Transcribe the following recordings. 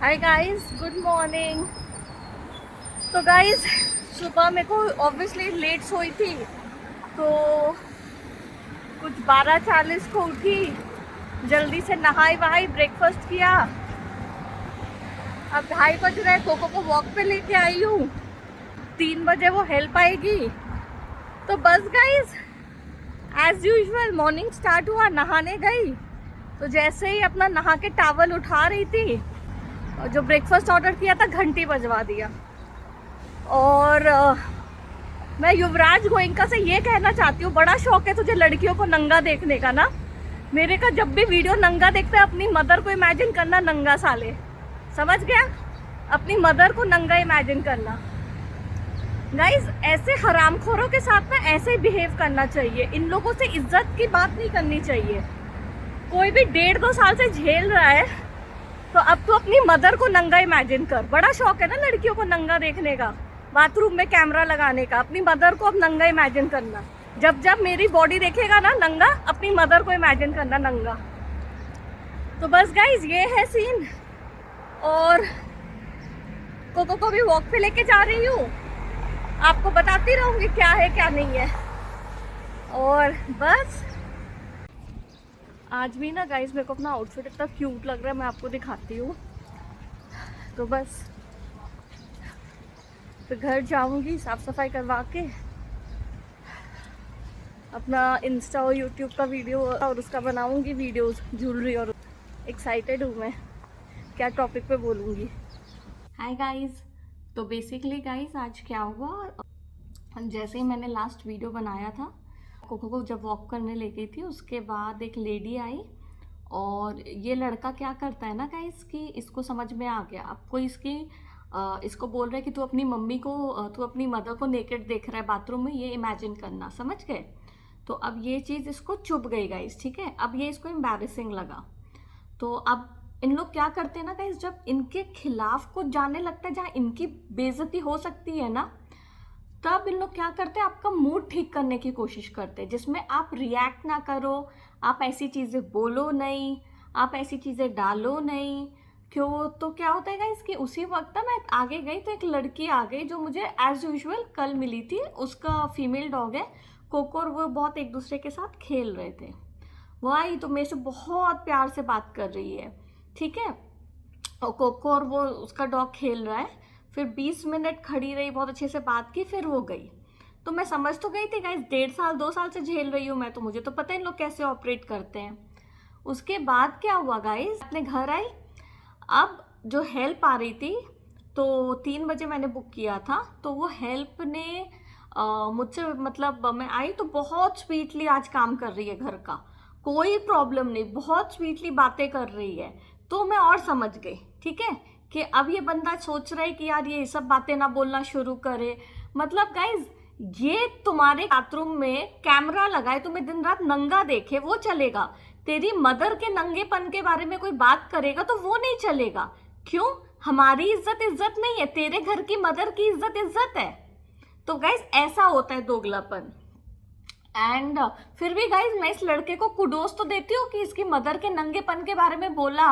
Hi guys, good morning. तो guys, सुबह मेरे को ऑब्वियसली लेट सोई थी, तो कुछ 12:40 को उठी, जल्दी से नहाई वहाई, ब्रेकफास्ट किया। अब 2:30 बज रहे, कोको को वॉक पे लेके आई हूँ। 3 बजे वो हेल्प आएगी। तो बस guys, as usual morning start हुआ, नहाने गई। तो जैसे ही अपना नहा के टॉवल उठा रही थी, जो ब्रेकफास्ट ऑर्डर किया था, घंटी बजवा दिया। और मैं युवराज गोइंका से ये कहना चाहती हूँ, बड़ा शौक है तुझे लड़कियों को नंगा देखने का ना। मेरे का जब भी वीडियो नंगा देखता है, अपनी मदर को इमेजिन करना नंगा साले, समझ गया? अपनी मदर को नंगा इमेजिन करना। गाइज, ऐसे हरामखोरों के साथ में ऐसे ही बिहेव करना चाहिए। इन लोगों से इज्जत की बात नहीं करनी चाहिए। कोई भी 1.5-2 साल से झेल रहा है, तो अब तो अपनी मदर को नंगा इमेजिन कर। बड़ा शौक है ना लड़कियों को नंगा देखने का, बाथरूम में कैमरा लगाने का। अपनी मदर को अब नंगा इमेजिन करना। जब जब मेरी बॉडी देखेगा ना नंगा, अपनी मदर को इमेजिन करना नंगा। तो बस गाइज, ये है सीन। और कोको को भी वॉक पे लेके जा रही हूँ, आपको बताती रहूंगी क्या है क्या नहीं है। और बस आज भी ना गाइज, मेरे को अपना आउटफिट इतना क्यूट लग रहा है, मैं आपको दिखाती हूँ। तो बस फिर घर जाऊंगी, साफ सफाई करवा के अपना इंस्टा और यूट्यूब का वीडियो और उसका बनाऊंगी वीडियोस, ज्वेलरी। और एक्साइटेड हूँ मैं, क्या टॉपिक पे बोलूँगी। Hi guys. तो बेसिकली गाइज, आज क्या हुआ, जैसे ही मैंने लास्ट वीडियो बनाया था, कोको को जब वॉक करने ले गई थी, उसके बाद एक लेडी आई। और ये लड़का क्या करता है ना गाइस, कि इसको समझ में आ गया। अब कोई इसको बोल रहा है कि तू अपनी मम्मी को, तू अपनी मदर को नेकेड देख रहा है बाथरूम में, ये इमेजिन करना, समझ गए? तो अब ये चीज़ इसको चुभ गई गाइस, ठीक है। अब ये इसको एम्बैरेसिंग लगा। तो अब इन लोग क्या करते हैं ना गाइस, जब इनके खिलाफ कुछ जाने लगता है, जहाँ इनकी बेइज्जती हो सकती है ना, तब इन लोग क्या करते हैं, आपका मूड ठीक करने की कोशिश करते हैं, जिसमें आप रिएक्ट ना करो, आप ऐसी चीज़ें बोलो नहीं, आप ऐसी चीज़ें डालो नहीं। क्यों? तो क्या होता है गाइस कि उसी वक्त मैं आगे गई तो एक लड़की आ गई, जो मुझे एज यूजुअल कल मिली थी। उसका फीमेल डॉग है कोको, और वो बहुत एक दूसरे के साथ खेल रहे थे। वो आई तो मेरे से बहुत प्यार से बात कर रही है, ठीक है। और कोको और वो उसका डॉग खेल रहा है। फिर 20 मिनट खड़ी रही, बहुत अच्छे से बात की, फिर वो गई। तो मैं समझ तो गई थी गाइस, 1.5-2 साल से झेल रही हूँ मैं, तो मुझे तो पता है इन लोग कैसे ऑपरेट करते हैं। उसके बाद क्या हुआ गाइस, अपने घर आई। अब जो हेल्प आ रही थी, तो 3 बजे मैंने बुक किया था, तो वो हेल्प ने मुझसे, मतलब मैं आई तो बहुत स्वीटली आज काम कर रही है घर का, कोई प्रॉब्लम नहीं, बहुत स्वीटली बातें कर रही है। तो मैं और समझ गई, ठीक है, कि अब ये बंदा सोच रहा है कि यार ये सब बातें ना बोलना शुरू करे। मतलब गाइज, ये तुम्हारे बाथरूम में कैमरा लगाए, तुम्हें दिन रात नंगा देखे, वो चलेगा। तेरी मदर के नंगेपन के बारे में कोई बात करेगा तो वो नहीं चलेगा। क्यों? हमारी इज्जत इज्जत नहीं है, तेरे घर की मदर की इज्जत इज्जत है। तो गाइज, ऐसा होता है दोगलापन। एंड फिर भी गाइज, मैं इस लड़के को कुडोस तो देती हूँ कि इसकी मदर के नंगेपन के बारे में बोला,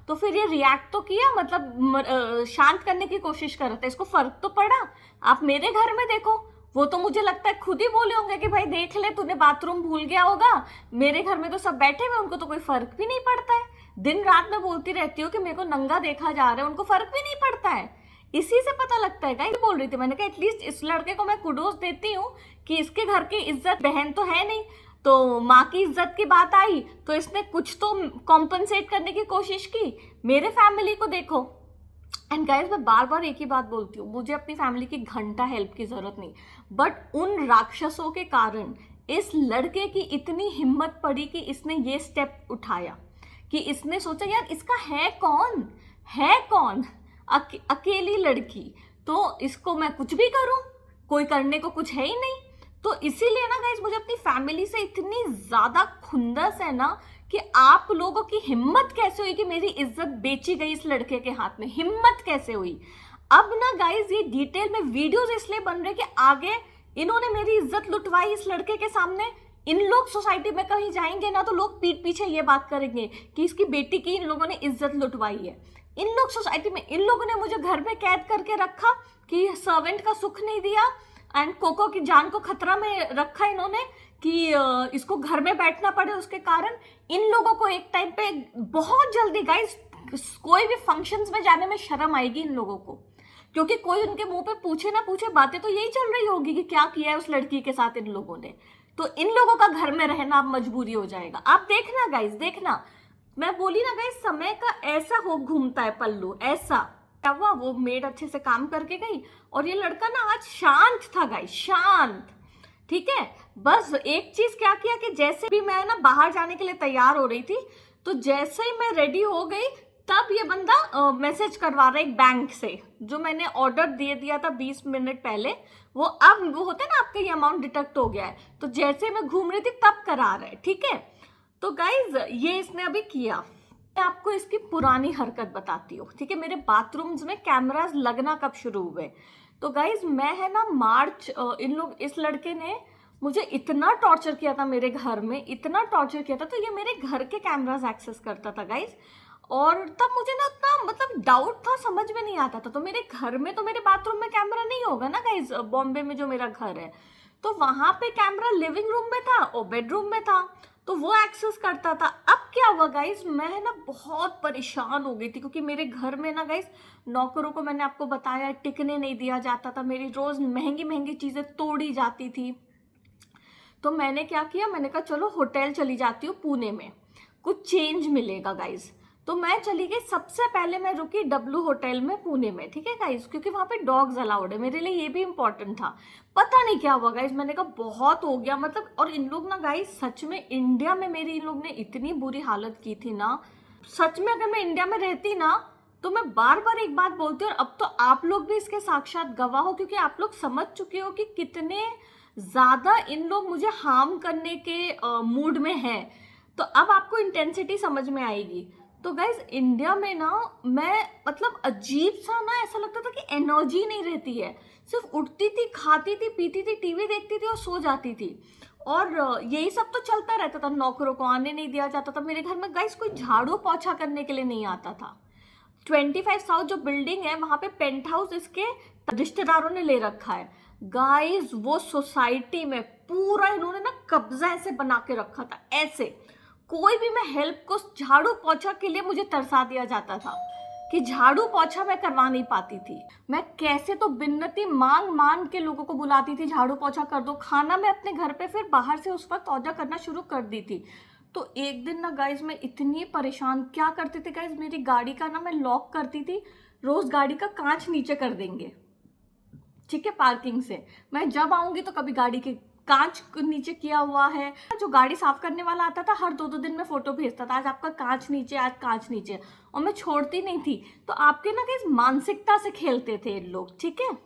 तो फिर ये रिएक्ट तो किया, मतलब शांत करने की कोशिश कर रहा था। इसको फर्क तो पड़ा। आप मेरे घर में देखो, वो तो मुझे लगता है खुद ही बोले होंगे कि भाई देख ले, तूने बाथरूम भूल गया होगा। मेरे घर में तो सब बैठे हुए, उनको तो कोई फर्क भी नहीं पड़ता है। दिन रात मैं बोलती रहती हूँ कि मेरे को नंगा देखा जा रहा है, उनको फर्क भी नहीं पड़ता है। इसी से पता लगता है। गाइस, बोल रही थी मैंने कहा एटलीस्ट इस लड़के को मैं कुडोस देती हूँ कि इसके घर की इज्जत, बहन तो है नहीं, तो माँ की इज्जत की बात आई तो इसने कुछ तो कॉम्पनसेट करने की कोशिश की। मेरे फैमिली को देखो। एंड गाइस, मैं बार बार एक ही बात बोलती हूँ, मुझे अपनी फैमिली की घंटा हेल्प की जरूरत नहीं, बट उन राक्षसों के कारण इस लड़के की इतनी हिम्मत पड़ी कि इसने ये स्टेप उठाया, कि इसने सोचा यार इसका है कौन, है कौन, अकेली लड़की, तो इसको मैं कुछ भी करूं, कोई करने को कुछ है ही नहीं। तो इसीलिए ना गाइस, मुझे अपनी फैमिली से इतनी ज्यादा खुंदस है ना, कि आप लोगों की हिम्मत कैसे हुई कि मेरी इज्जत बेची गई इस लड़के के हाथ में, हिम्मत कैसे हुई। अब ना गाइस, ये डिटेल में वीडियोस इसलिए बन रहे कि आगे इन्होंने मेरी इज्जत लुटवाई इस लड़के के सामने। इन लोग सोसाइटी में कहीं जाएंगे ना, तो लोग पीठ पीछे ये बात करेंगे कि इसकी बेटी की इन लोगों ने इज्जत लुटवाई है। इन लोग सोसाइटी में, इन लोगों ने मुझे घर में कैद करके रखा कि सर्वेंट का सुख नहीं दिया, एंड कोको की जान को खतरा में रखा इन्होंने कि इसको घर में बैठना पड़े उसके कारण। इन लोगों को एक टाइम पे बहुत जल्दी गाइस कोई भी फंक्शंस में जाने में शर्म आएगी इन लोगों को, क्योंकि कोई उनके मुंह पे पूछे ना पूछे बातें तो यही चल रही होगी कि क्या किया है उस लड़की के साथ इन लोगों ने। तो इन लोगों का घर में रहना अब मजबूरी हो जाएगा। आप देखना गाइस, देखना, मैं बोली ना गाइस, समय का ऐसा हो घूमता है पल्लू, ऐसा। क्या हुआ, वो मेड अच्छे से काम करके गई और ये लड़का ना आज शांत था गाइस, शांत, ठीक है। बस एक चीज क्या किया कि जैसे भी मैं ना बाहर जाने के लिए तैयार हो रही थी, तो जैसे ही मैं रेडी हो गई तब ये बंदा मैसेज करवा रहा है एक बैंक से, जो मैंने ऑर्डर दे दिया था 20 मिनट पहले, वो अब वो होता है ना आपका ये अमाउंट डिडक्ट हो गया है, तो जैसे मैं घूम रही थी तब करा रहा है, ठीक है। तो गाइज ये इसने अभी किया। मैं आपको इसकी पुरानी हरकत बताती हूँ, ठीक है। मेरे बाथरूम्स में कैमरास लगना कब शुरू हुए, तो गाइज मैं है ना मार्च, इस लड़के ने मुझे इतना टॉर्चर किया था मेरे घर में, इतना टॉर्चर किया था, तो ये मेरे घर के कैमरास एक्सेस करता था गाइज। और तब मुझे ना उतना मतलब डाउट था, समझ में नहीं आता था। तो मेरे घर में, तो मेरे बाथरूम में कैमरा नहीं होगा ना गाइज, बॉम्बे में जो मेरा घर है, तो वहां पे कैमरा लिविंग रूम में था और बेडरूम में था, तो वो एक्सेस करता था। अब क्या हुआ गाइज, मैं ना बहुत परेशान हो गई थी, क्योंकि मेरे घर में ना गाइज नौकरों को मैंने आपको बताया टिकने नहीं दिया जाता था, मेरी रोज महंगी महंगी चीजें तोड़ी जाती थी। तो मैंने क्या किया, मैंने कहा चलो होटल चली जाती हूँ पुणे में, कुछ चेंज मिलेगा गाइज। तो मैं चली गई, सबसे पहले मैं रुकी डब्लू होटल में पुणे में, ठीक है गाइज, क्योंकि वहां पे डॉग्स अलाउड है, मेरे लिए ये भी इंपॉर्टेंट था। पता नहीं क्या हुआ गाइज, मैंने कहा बहुत हो गया मतलब। और इन लोग ना गाइज सच में इंडिया में मेरी इन लोग ने इतनी बुरी हालत की थी ना, सच में अगर मैं इंडिया में रहती ना तो मैं बार बार एक बात बोलती हूँ, और अब तो आप लोग भी इसके साक्षात गवाह हो, क्योंकि आप लोग समझ चुके हो कि कितने ज्यादा इन लोग मुझे हार्म करने के मूड में हैं। तो अब आपको इंटेंसिटी समझ में आएगी। तो गाइज इंडिया में ना मैं मतलब अजीब सा ना ऐसा लगता था कि एनर्जी नहीं रहती है, सिर्फ उठती थी, खाती थी, पीती थी, टीवी देखती थी और सो जाती थी, और यही सब तो चलता रहता था। नौकरों को आने नहीं दिया जाता था मेरे घर में गाइज, कोई झाड़ू पोछा करने के लिए नहीं आता था। 25 साउथ जो बिल्डिंग है वहां पे पेंट हाउस इसके रिश्तेदारों ने ले रखा है गाइज। वो सोसाइटी में पूरा इन्होंने ना कब्जा ऐसे बना के रखा था, ऐसे कोई भी मैं हेल्प को झाड़ू पोछा के लिए मुझे तरसा दिया जाता था कि झाड़ू पोछा मैं करवा नहीं पाती थी। मैं कैसे तो बिन्नती मांग मांग के लोगों को बुलाती थी झाड़ू पोछा कर दो। खाना मैं अपने घर पे फिर बाहर से उस वक्त ऑर्डर करना शुरू कर दी थी। तो एक दिन ना गाइज मैं इतनी परेशान, क्या करती थी गाइज, मेरी गाड़ी का ना मैं लॉक करती थी, रोज गाड़ी का कांच नीचे कर देंगे, ठीक है, पार्किंग से। मैं जब आऊंगी तो कभी गाड़ी के कांच नीचे किया हुआ है, जो गाड़ी साफ करने वाला आता था हर 2-2 दिन में फोटो भेजता था, आज आपका कांच नीचे, आज कांच नीचे, और मैं छोड़ती नहीं थी। तो आपके ना गाइस मानसिकता से खेलते थे लोग, ठीक है।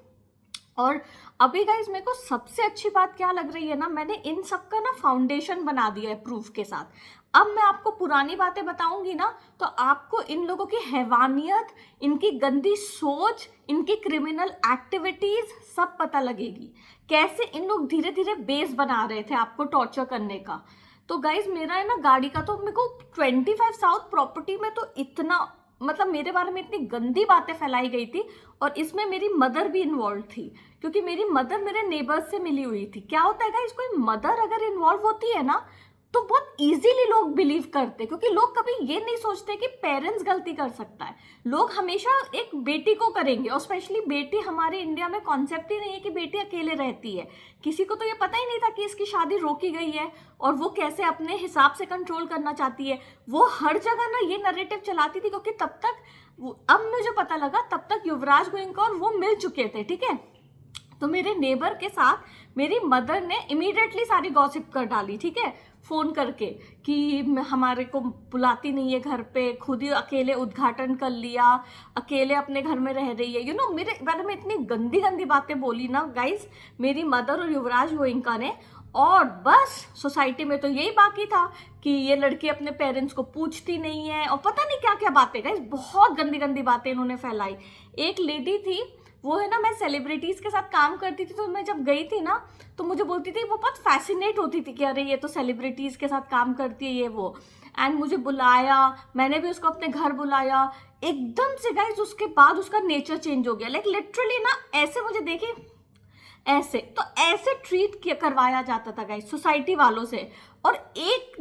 और अभी गाइज मेरे को सबसे अच्छी बात क्या लग रही है ना, मैंने इन सब का ना फाउंडेशन बना दिया है प्रूफ के साथ। अब मैं आपको पुरानी बातें बताऊंगी ना तो आपको इन लोगों की हैवानियत, इनकी गंदी सोच, इनकी क्रिमिनल एक्टिविटीज सब पता लगेगी, कैसे इन लोग धीरे धीरे बेस बना रहे थे आपको टॉर्चर करने का। तो गाइज मेरा है ना गाड़ी का, तो मेरे को 25 साउथ प्रॉपर्टी में तो इतना मतलब मेरे बारे में इतनी गंदी बातें फैलाई गई थी, और इसमें मेरी मदर भी इन्वॉल्व थी, क्योंकि मेरी मदर मेरे नेबर्स से मिली हुई थी। क्या होता है गाइस, कोई मदर अगर इन्वॉल्व होती है ना तो बहुत इजीली लोग बिलीव करते, क्योंकि लोग कभी ये नहीं सोचते कि पेरेंट्स गलती कर सकता है। लोग हमेशा एक बेटी को करेंगे, और स्पेशली बेटी, हमारे इंडिया में कॉन्सेप्ट ही नहीं है कि बेटी अकेले रहती है। किसी को तो ये पता ही नहीं था कि इसकी शादी रोकी गई है और वो कैसे अपने हिसाब से कंट्रोल करना चाहती है। वो हर जगह ना ये नैरेटिव चलाती थी, क्योंकि तब तक अब मुझे पता लगा तब तक युवराज गोयनका और वो मिल चुके थे, ठीक है। तो मेरे नेबर के साथ मेरी मदर ने इमीडिएटली सारी गॉसिप कर डाली, ठीक है, फोन करके कि हमारे को बुलाती नहीं है घर पे, खुद ही अकेले उद्घाटन कर लिया, अकेले अपने घर में रह रही है, यू नो मेरे बारे में इतनी गंदी गंदी बातें बोली ना गाइज मेरी मदर और युवराज गोयनका ने। और बस सोसाइटी में तो यही बाकी था कि ये लड़की अपने पेरेंट्स को पूछती नहीं है, और पता नहीं क्या क्या बातें गाइज, बहुत गंदी गंदी बातें इन्होंने फैलाई। एक लेडी थी, वो है ना, मैं सेलिब्रिटीज के साथ काम करती थी, तो मैं जब गई थी ना तो मुझे बोलती थी, वो बहुत फैसिनेट होती थी कि अरे ये तो सेलिब्रिटीज के साथ काम करती है ये वो। एंड मुझे बुलाया, मैंने भी उसको अपने घर बुलाया, एकदम से गाइस उसके बाद उसका नेचर चेंज हो गया। लाइक लिटरली ना ऐसे मुझे देखे ऐसे, तो ऐसे ट्रीट करवाया जाता था गाइस सोसाइटी वालों से। और एक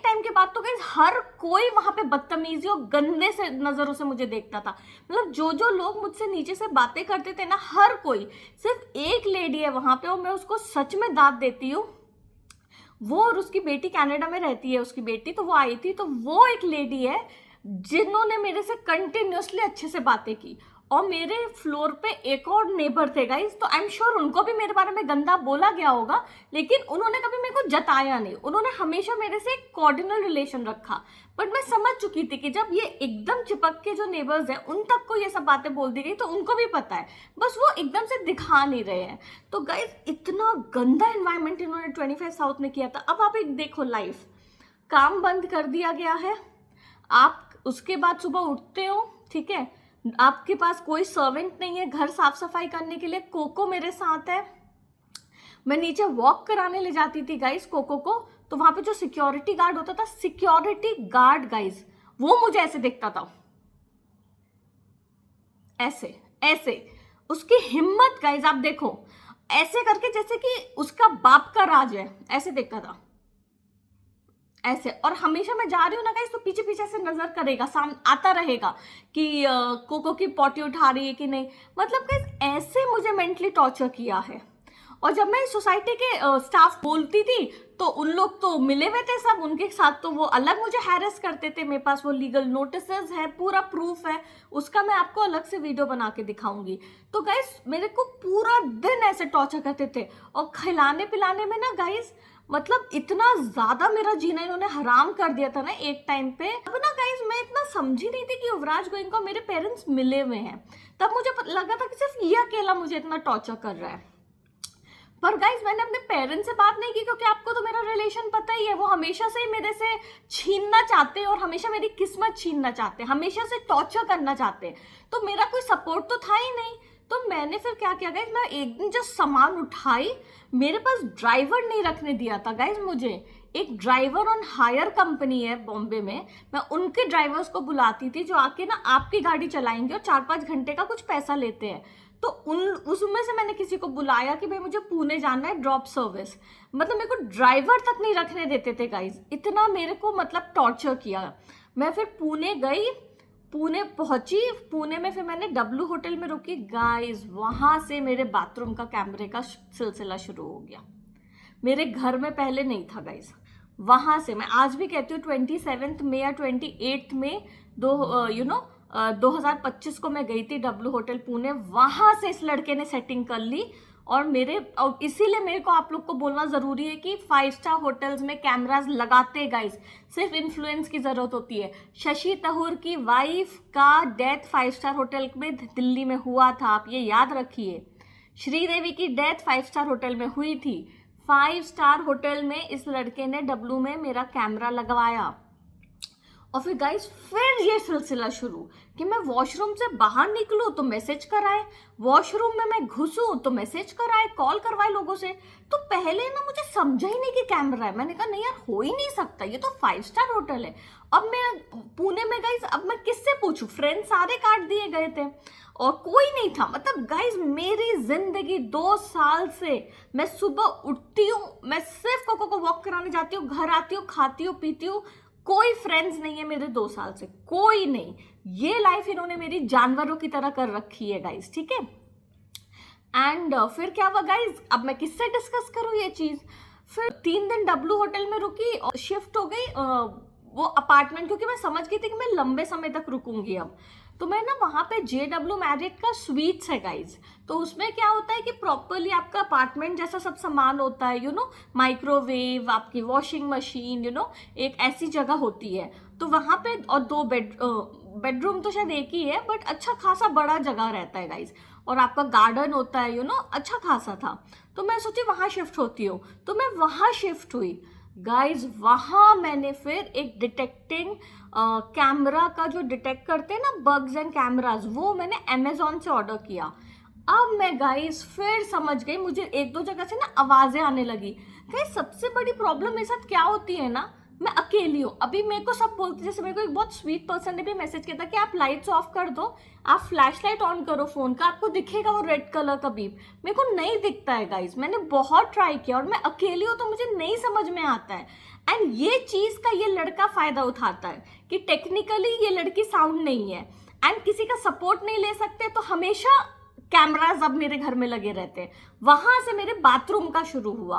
टाइम के बाद तो गाइस हर कोई वहां पे बदतमीजी और गंदे से नजरों से मुझे देखता था। मतलब जो लोग मुझसे नीचे से बातें करते थे ना, हर कोई, सिर्फ एक लेडी है वहां पे और मैं उसको सच में दाद देती हूँ। वो और उसकी बेटी कनाडा में रहती है, उसकी बेटी, तो वो आई थी, तो वो एक लेडी है जिन्होंने मेरे से कंटिन्यूअसली अच्छे से बातें की। और मेरे फ्लोर पे एक और नेबर थे गाइस, तो आई एम श्योर उनको भी मेरे बारे में गंदा बोला गया होगा, लेकिन उन्होंने कभी मेरे को जताया नहीं। उन्होंने हमेशा मेरे से एक कॉर्डिनल रिलेशन रखा। बट मैं समझ चुकी थी कि जब ये एकदम चिपक के जो नेबर्स हैं उन तक को ये सब बातें बोल दी गई, तो उनको भी पता है, बस वो एकदम से दिखा नहीं रहे हैं। तो गाइस इतना गंदा एनवायरनमेंट इन्होंने 25 साउथ में किया था। अब आप एक देखो, लाइफ काम बंद कर दिया गया है। आप उसके बाद सुबह उठते हो, ठीक है, आपके पास कोई सर्वेंट नहीं है घर साफ सफाई करने के लिए। कोको मेरे साथ है, मैं नीचे वॉक कराने ले जाती थी गाइस कोको को, तो वहां पे जो सिक्योरिटी गार्ड होता था, सिक्योरिटी गार्ड गाइस, वो मुझे ऐसे देखता था, ऐसे ऐसे, उसकी हिम्मत गाइस आप देखो, ऐसे करके जैसे कि उसका बाप का राज है, ऐसे देखता था ऐसे। और हमेशा मैं जा रही हूँ ना गाइस, तो पीछे पीछे से नजर करेगा, सामने आता रहेगा कि कोको की पॉटी उठा रही है कि नहीं। मतलब गाइस ऐसे मुझे मेंटली टॉर्चर किया है। और जब मैं सोसाइटी के स्टाफ बोलती थी, तो उन लोग तो मिले हुए थे सब, उनके साथ तो वो अलग मुझे हैरेस करते थे। मेरे पास वो लीगल नोटिसेस है, पूरा प्रूफ है, उसका मैं आपको अलग से वीडियो बना के दिखाऊंगी। तो गाइस मेरे को पूरा दिन ऐसे टॉर्चर करते थे। और खिलाने पिलाने में ना गाइस, मतलब इतना ज्यादा मेरा जीना इन्होंने हराम कर दिया था ना एक टाइम पे। अब ना गाइस मैं इतना समझी नहीं थी कि युवराज गोयनका मेरे पेरेंट्स मिले हुए हैं। तब मुझे लगा था कि सिर्फ ये अकेला मुझे इतना टॉर्चर कर रहा है। पर गाइस मैंने अपने पेरेंट्स से बात नहीं की, क्योंकि आपको तो मेरा रिलेशन पता ही है, वो हमेशा से ही मेरे से छीनना चाहते हैं और हमेशा मेरी किस्मत छीनना चाहते हैं, हमेशा से टॉर्चर करना चाहते हैं। तो मेरा कोई सपोर्ट तो था ही नहीं। तो मैंने फिर क्या किया गाइस, मैं एक दिन जब सामान उठाई, मेरे पास ड्राइवर नहीं रखने दिया था गाइस मुझे। एक ड्राइवर ऑन हायर कंपनी है बॉम्बे में, मैं उनके ड्राइवर्स को बुलाती थी जो आके ना आपकी गाड़ी चलाएंगे और 4-5 घंटे का कुछ पैसा लेते हैं। तो उसमें से मैंने किसी को बुलाया कि भाई मुझे पुणे जाना है, ड्रॉप सर्विस। मतलब मेरे को ड्राइवर तक नहीं रखने देते थे गाइस, इतना मेरे को मतलब टॉर्चर किया। मैं फिर पुणे गई, पुणे पहुंची, पुणे में फिर मैंने W होटल में रुकी गाइस। वहां से मेरे बाथरूम का कैमरे का सिलसिला शुरू हो गया। मेरे घर में पहले नहीं था गाइस। वहां से मैं आज भी कहती हूँ 27 में या 28 में 2025 को मैं गई थी W होटल पुणे। वहां से इस लड़के ने सेटिंग कर ली। और इसीलिए मेरे को आप लोग को बोलना जरूरी है कि 5 स्टार होटल्स में कैमरास लगाते गाइस, सिर्फ इन्फ्लुएंस की जरूरत होती है। शशि तहूर की वाइफ का डेथ 5 स्टार होटल में दिल्ली में हुआ था, आप ये याद रखिए। श्रीदेवी की डेथ 5 स्टार होटल में हुई थी। 5 स्टार होटल में इस लड़के ने W में मेरा कैमरा लगवाया। और फिर गाइस फिर ये सिलसिला शुरू कि मैं वॉशरूम से बाहर निकलूं तो मैसेज कराए, वॉशरूम में मैं घुसूं तो मैसेज कराए, कॉल करवाए लोगों से। तो पहले ना मुझे समझा ही नहीं कि कैमरा है। मैंने कहा नहीं यार, हो ही नहीं सकता, ये तो 5 स्टार होटल है। अब मैं पुणे में गाइस, अब मैं किससे पूछूं, फ्रेंड सारे काट दिए गए थे और कोई नहीं था। मतलब गाइस मेरी जिंदगी 2 साल से मैं सुबह उठती हूँ, मैं सिर्फ कोको को वॉक कराने जाती हूँ, घर आती हूँ, खाती हूँ, पीती हूँ, कोई फ्रेंड्स नहीं है मेरे 2 साल से, कोई नहीं। ये लाइफ इन्होंने मेरी जानवरों की तरह कर रखी है गाइस, ठीक है। एंड फिर क्या हुआ गाइस, अब मैं किससे डिस्कस करूं ये चीज। फिर 3 दिन W होटल में रुकी और शिफ्ट हो गई वो अपार्टमेंट, क्योंकि मैं समझ गई थी कि मैं लंबे समय तक रुकूंगी अब। तो मैं ना वहाँ पे JW मैरिट का स्वीट्स है गाइज। तो उसमें क्या होता है कि प्रॉपरली आपका अपार्टमेंट जैसा सब सामान होता है, माइक्रोवेव, आपकी वॉशिंग मशीन, एक ऐसी जगह होती है। तो वहाँ पे और 2 बेडरूम तो शायद एक ही है, बट अच्छा खासा बड़ा जगह रहता है गाइज। और आपका गार्डन होता है, अच्छा खासा था। तो मैं सोची वहाँ शिफ्ट होती हूँ, तो मैं वहाँ शिफ्ट हुई गाइज। वहां मैंने फिर एक डिटेक्टिंग कैमरा का, जो डिटेक्ट करते हैं ना बग्स एंड कैमराज, वो मैंने Amazon से ऑर्डर किया। अब मैं गाइज फिर समझ गई, मुझे 1-2 जगह से ना आवाजें आने लगी। गाइज सबसे बड़ी प्रॉब्लम मेरे साथ क्या होती है ना मैं अकेली हूँ। अभी मेरे को सब बोलते, जैसे मेरे को एक बहुत स्वीट पर्सन ने भी मैसेज किया था कि आप लाइट्स ऑफ कर दो, आप फ्लैश लाइट ऑन करो फोन का, आपको दिखेगा वो रेड कलर का बीप। मेरे को नहीं दिखता है गाइज, मैंने बहुत ट्राई किया और मैं अकेली हूँ तो मुझे नहीं समझ में आता है। एंड ये चीज का ये लड़का फायदा उठाता है कि टेक्निकली ये लड़की साउंड नहीं है एंड किसी का सपोर्ट नहीं ले सकते, तो हमेशा कैमराज अब मेरे घर में लगे रहते हैं। वहां से मेरे बाथरूम का शुरू हुआ।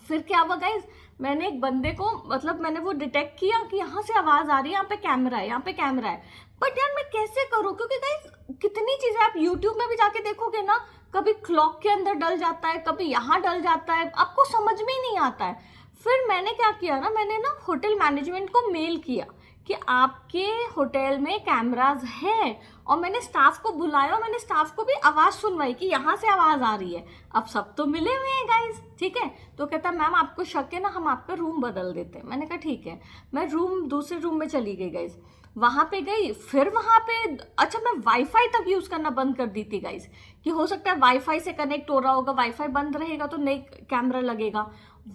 फिर क्या हुआ गाइज, मैंने एक बंदे को, मतलब मैंने वो डिटेक्ट किया कि यहाँ से आवाज आ रही है, यहाँ पे कैमरा है, यहाँ पे कैमरा है। बट यार मैं कैसे करूँ, क्योंकि गाइज कितनी चीजें आप यूट्यूब में भी जाके देखोगे ना, कभी क्लॉक के अंदर डल जाता है, कभी यहाँ डल जाता है, आपको समझ में ही नहीं आता है। फिर मैंने क्या किया ना, मैंने ना होटल मैनेजमेंट को मेल किया कि आपके होटल में कैमराज है, और मैंने स्टाफ को बुलाया और मैंने स्टाफ को भी आवाज सुनवाई कि यहाँ से आवाज आ रही है। अब सब तो मिले हुए हैं गाइज, ठीक है। तो कहता मैम आपको शक है ना, हम आपका रूम बदल देते हैं। मैंने कहा ठीक है। मैं दूसरे रूम में चली गई गाइज, वहां पे गई। फिर वहां पे अच्छा, मैं वाईफाई तक यूज करना बंद कर दी थी गाइज, कि हो सकता है वाईफाई से कनेक्ट हो रहा होगा, वाईफाई बंद रहेगा तो नहीं कैमरा लगेगा।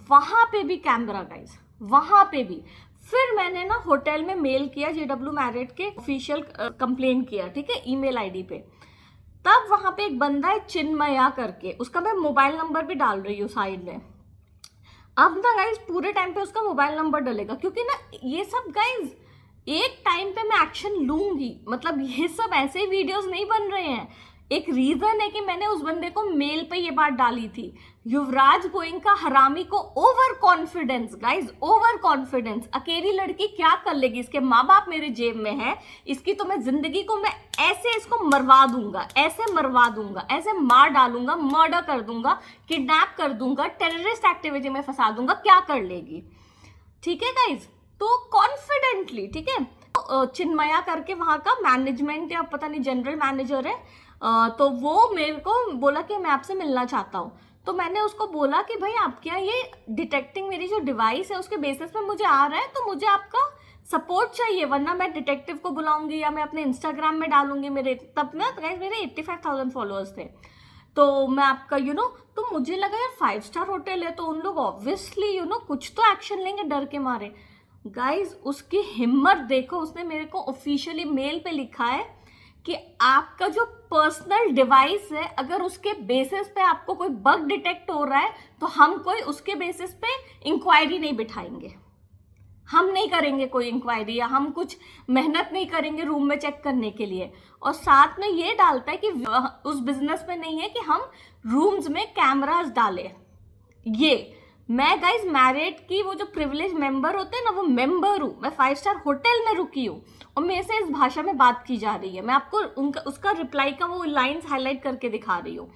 वहां पे भी कैमरा गाइज, वहां पे भी। फिर मैंने ना होटल में मेल किया, JW मैरियट के ऑफिशियल कंप्लेन किया, ठीक है, ईमेल आईडी पे। तब वहां पे एक बंदा है चिन्मया करके, उसका मैं मोबाइल नंबर भी डाल रही हूँ साइड में। अब ना गाइज पूरे टाइम पे उसका मोबाइल नंबर डलेगा, क्योंकि ना ये सब गाइज एक टाइम पे मैं एक्शन लूंगी, मतलब ये सब ऐसे वीडियोस नहीं बन रहे हैं। एक रीजन है कि मैंने उस बंदे को मेल पे ये बात डाली थी। युवराज गोइंका हरामी को over confidence guys, over confidence. अकेली लड़की क्या कर लेगी, इसके माँ बाप मेरे जेब में है, इसकी तो मैं जिंदगी को मैं ऐसे इसको मरवा दूंगा, ऐसे मरवा दूंगा, ऐसे मार डालूंगा, मर्डर कर दूंगा, किडनैप कर दूंगा, टेररिस्ट एक्टिविटी में फंसा दूंगा, क्या कर लेगी, ठीक है गाइज। तो कॉन्फिडेंटली, ठीक है। तो चिन्मया करके वहां का मैनेजमेंट या पता नहीं जनरल मैनेजर है, तो वो मेरे को बोला कि मैं आपसे मिलना चाहता हूँ। तो मैंने उसको बोला कि भाई आपके यहाँ ये डिटेक्टिंग मेरी जो डिवाइस है उसके बेसिस पे मुझे आ रहा है, तो मुझे आपका सपोर्ट चाहिए, वरना मैं डिटेक्टिव को बुलाऊंगी या मैं अपने इंस्टाग्राम में डालूंगी। मेरे तब ना मेरे 85,000 फॉलोअर्स थे, तो मैं आपका तो मुझे लगा यार 5 स्टार होटल है तो उन लोग ऑब्वियसली कुछ तो एक्शन लेंगे डर के मारे। गाइज उसकी हिम्मत देखो, उसने मेरे को ऑफिशियली मेल पे लिखा है कि आपका जो पर्सनल डिवाइस है, अगर उसके बेसिस पे आपको कोई बग डिटेक्ट हो रहा है तो हम कोई उसके बेसिस पे इंक्वायरी नहीं बिठाएंगे, हम नहीं करेंगे कोई इंक्वायरी, या हम कुछ मेहनत नहीं करेंगे रूम में चेक करने के लिए। और साथ में ये डालता है कि उस बिजनेस में नहीं है कि हम रूम्स में कैमरास डालें। ये मैं गाइज मैरियट की वो जो प्रिविलेज मेंबर होते हैं ना, वो मेंबर हूँ, मैं 5 स्टार होटल में रुकी हूँ और मेरे से इस भाषा में बात की जा रही है। मैं आपको उसका रिप्लाई का वो लाइंस हाईलाइट करके दिखा रही हूँ।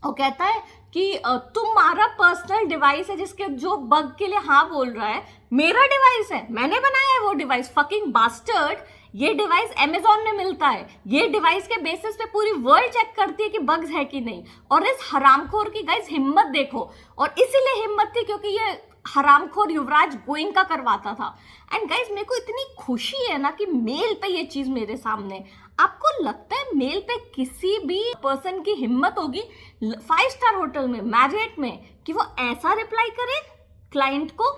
वो कहता है कि तुम्हारा पर्सनल डिवाइस है जिसके जो बग के लिए हाँ बोल रहा है, मेरा डिवाइस है, मैंने बनाया है वो डिवाइस, फकिंग बास्टर्ड। ये डिवाइस अमेजोन में मिलता है, ये डिवाइस के बेसिस पे पूरी वर्ल्ड चेक करती है कि बग्स है कि नहीं। और इस हरामखोर की गाइस हिम्मत देखो, और इसीलिए हिम्मत थी क्योंकि ये हरामखोर युवराज गोइंका करवाता था। एंड गाइस मेरे को इतनी खुशी है ना कि मेल पे ये चीज मेरे सामने। आपको लगता है मेल पे किसी भी पर्सन की हिम्मत होगी 5 स्टार होटल में, मैरियट में, कि वो ऐसा रिप्लाई करे क्लाइंट को?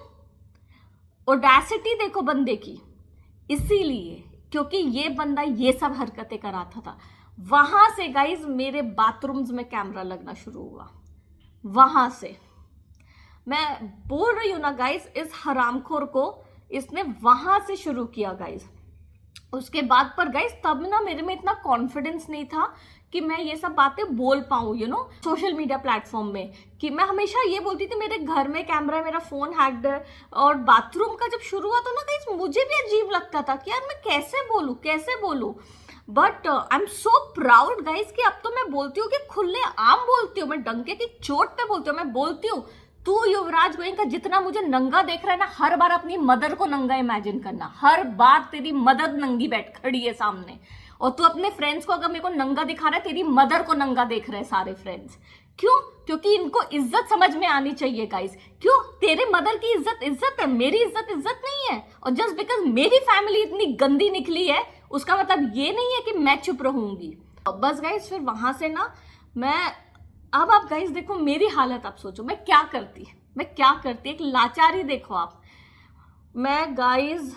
ओडेसिटी देखो बंदे की। इसीलिए क्योंकि ये बंदा ये सब हरकतें कराता था। वहां से गाइज मेरे बाथरूम्स में कैमरा लगना शुरू हुआ। वहां से मैं बोल रही हूं ना गाइज, इस हरामखोर को इसने वहां से शुरू किया गाइज। उसके बाद पर गाइज तब ना मेरे में इतना कॉन्फिडेंस नहीं था कि मैं ये सब बातें बोल पाऊँ सोशल मीडिया प्लेटफॉर्म में। कि मैं हमेशा ये बोलती थी मेरे घर में कैमरा है, मेरा फोन हैक्ड है। और बाथरूम का जब शुरू हुआ तो ना गाइज मुझे भी अजीब लगता था कि यार मैं कैसे बोलूँ। But I am so proud guys कि अब तो मैं बोलती हूँ कि खुले आम बोलती हूँ, मैं डंके की चोट पे बोलती हूँ। मैं बोलती हूँ तू युवराज गोइंका जितना मुझे नंगा देख रहा है ना, हर बार अपनी मदर को नंगा इमेजिन करना। हर बार तेरी मदर नंगी बैठ खड़ी है सामने, और तू अपने फ्रेंड्स को अगर मेरे को नंगा दिखा रहा है, तेरी मदर को नंगा देख रहे हैं सारे फ्रेंड्स। क्यों? क्योंकि इनको इज्जत समझ में आनी चाहिए गाइस। क्यों? तेरे मदर की इज्जत है, मेरी इज्जत नहीं है। और जस्ट बिकॉज मेरी फैमिली इतनी गंदी निकली है उसका मतलब ये नहीं है कि मैं चुप रहूंगी। बस गाइस फिर वहां से ना मैं, अब आप गाइस देखो मेरी हालत, आप सोचो मैं क्या करती, एक लाचारी देखो आप। मैं गाइस